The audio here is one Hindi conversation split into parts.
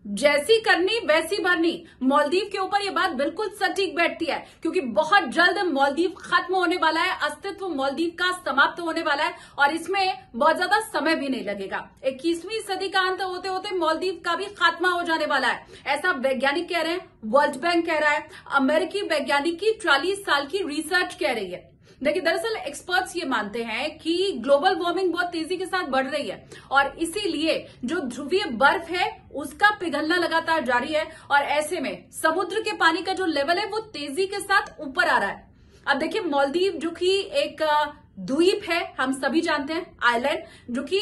जैसी करनी वैसी भरनी। मालदीव के ऊपर ये बात बिल्कुल सटीक बैठती है, क्योंकि बहुत जल्द मालदीव खत्म होने वाला है, अस्तित्व मालदीव का समाप्त होने वाला है और इसमें बहुत ज्यादा समय भी नहीं लगेगा। 21वीं सदी का अंत होते होते मालदीव का भी खात्मा हो जाने वाला है, ऐसा वैज्ञानिक कह रहे हैं, वर्ल्ड बैंक कह रहा है, अमेरिकी वैज्ञानिक की 40 साल की रिसर्च कह रही है। देखिए, दरअसल एक्सपर्ट्स ये मानते हैं कि ग्लोबल वार्मिंग बहुत तेजी के साथ बढ़ रही है और इसीलिए जो ध्रुवीय बर्फ है उसका पिघलना लगातार जारी है और ऐसे में समुद्र के पानी का जो लेवल है वो तेजी के साथ ऊपर आ रहा है। अब देखिए, मालदीव जो कि एक द्वीप है, हम सभी जानते हैं, आइलैंड जो कि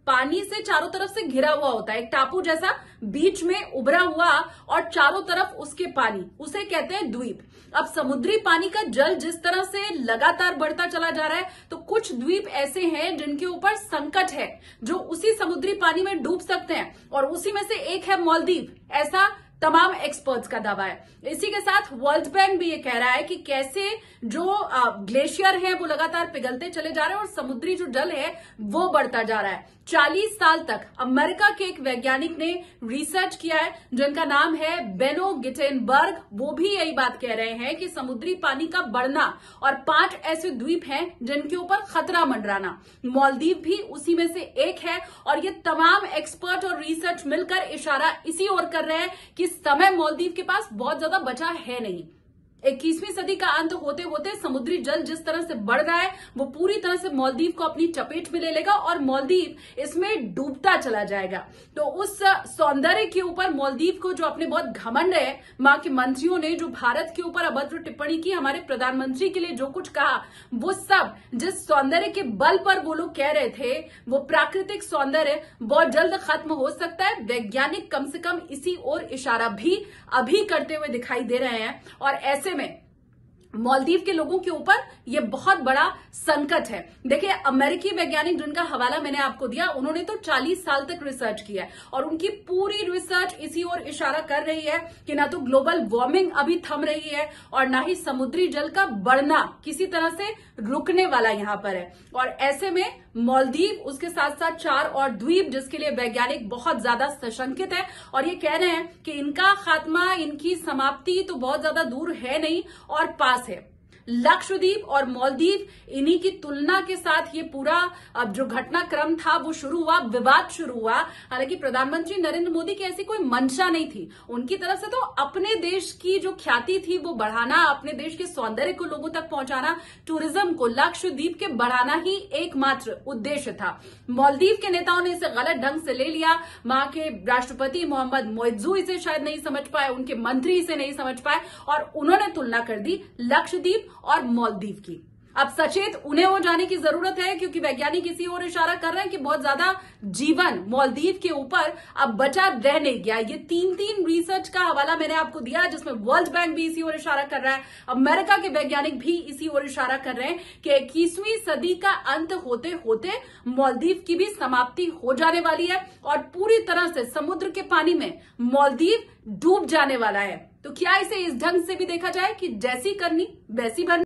पानी से चारों तरफ से घिरा हुआ होता है, एक टापू जैसा बीच में उभरा हुआ और चारों तरफ उसके पानी, उसे कहते हैं द्वीप। अब समुद्री पानी का जल जिस तरह से लगातार बढ़ता चला जा रहा है तो कुछ द्वीप ऐसे हैं जिनके ऊपर संकट है, जो उसी समुद्री पानी में डूब सकते हैं और उसी में से एक है मालदीव, ऐसा तमाम एक्सपर्ट्स का दावा है। इसी के साथ वर्ल्ड बैंक भी ये कह रहा है कि कैसे जो ग्लेशियर है वो लगातार पिघलते चले जा रहे हैं और समुद्री जो जल है वो बढ़ता जा रहा है। 40 साल तक अमेरिका के एक वैज्ञानिक ने रिसर्च किया है जिनका नाम है बेनो गिटेनबर्ग, वो भी यही बात कह रहे हैं कि समुद्री पानी का बढ़ना और 5 ऐसे द्वीप हैं जिनके ऊपर खतरा मंडराना, मालदीव भी उसी में से एक है। और ये तमाम एक्सपर्ट और रिसर्च मिलकर इशारा इसी ओर कर रहे हैं कि समय मालदीव के पास बहुत ज्यादा बचा है नहीं। 21वीं सदी का अंत होते होते समुद्री जल जिस तरह से बढ़ रहा है वो पूरी तरह से मालदीव को अपनी चपेट में ले लेगा और मालदीव इसमें डूबता चला जाएगा। तो उस सौंदर्य के ऊपर मालदीव को जो अपने बहुत घमंड है, मां के मंत्रियों ने जो भारत के ऊपर अभद्र टिप्पणी की, हमारे प्रधानमंत्री के लिए जो कुछ कहा, वो सब जिस सौंदर्य के बल पर वो लोग कह रहे थे वो प्राकृतिक सौंदर्य बहुत जल्द खत्म हो सकता है। वैज्ञानिक कम से कम इसी ओर इशारा भी अभी करते हुए दिखाई दे रहे हैं और ऐसे में मालदीव के लोगों के ऊपर यह बहुत बड़ा संकट है। देखिए, अमेरिकी वैज्ञानिक जिनका हवाला मैंने आपको दिया, उन्होंने तो 40 साल तक रिसर्च किया है और उनकी पूरी रिसर्च इसी ओर इशारा कर रही है कि ना तो ग्लोबल वार्मिंग अभी थम रही है और ना ही समुद्री जल का बढ़ना किसी तरह से रुकने वाला यहां पर है। और ऐसे में मालदीव, उसके साथ साथ 4 और द्वीप जिसके लिए वैज्ञानिक बहुत ज्यादा सशंकित है और ये कह रहे हैं कि इनका खात्मा, इनकी समाप्ति तो बहुत ज्यादा दूर है नहीं और पास है। लक्षद्वीप और मालदीव, इन्हीं की तुलना के साथ ये पूरा अब जो घटनाक्रम था वो शुरू हुआ, विवाद शुरू हुआ। हालांकि प्रधानमंत्री नरेंद्र मोदी की ऐसी कोई मंशा नहीं थी, उनकी तरफ से तो अपने देश की जो ख्याति थी वो बढ़ाना, अपने देश के सौंदर्य को लोगों तक पहुंचाना, टूरिज्म को लक्षद्वीप के बढ़ाना ही एकमात्र उद्देश्य था। मालदीव के नेताओं ने इसे गलत ढंग से ले लिया। वहां के राष्ट्रपति मोहम्मद मोइज्जू इसे शायद नहीं समझ पाए, उनके मंत्री इसे नहीं समझ पाए और उन्होंने तुलना कर दी लक्षद्वीप और मालदीव की। अब सचेत उन्हें हो जाने की जरूरत है, क्योंकि वैज्ञानिक इसी ओर इशारा कर रहे हैं कि बहुत ज्यादा जीवन मालदीव के ऊपर अब बचा रह नहीं गया। ये 3 रिसर्च का हवाला मैंने आपको दिया जिसमें वर्ल्ड बैंक भी इसी ओर इशारा कर रहा है, अमेरिका के वैज्ञानिक भी इसी ओर इशारा कर रहे हैं कि 21वीं सदी का अंत होते होते मालदीव की भी समाप्ति हो जाने वाली है और पूरी तरह से समुद्र के पानी में मालदीव डूब जाने वाला है। तो क्या इसे इस ढंग से भी देखा जाए कि जैसी करनी वैसी भरनी?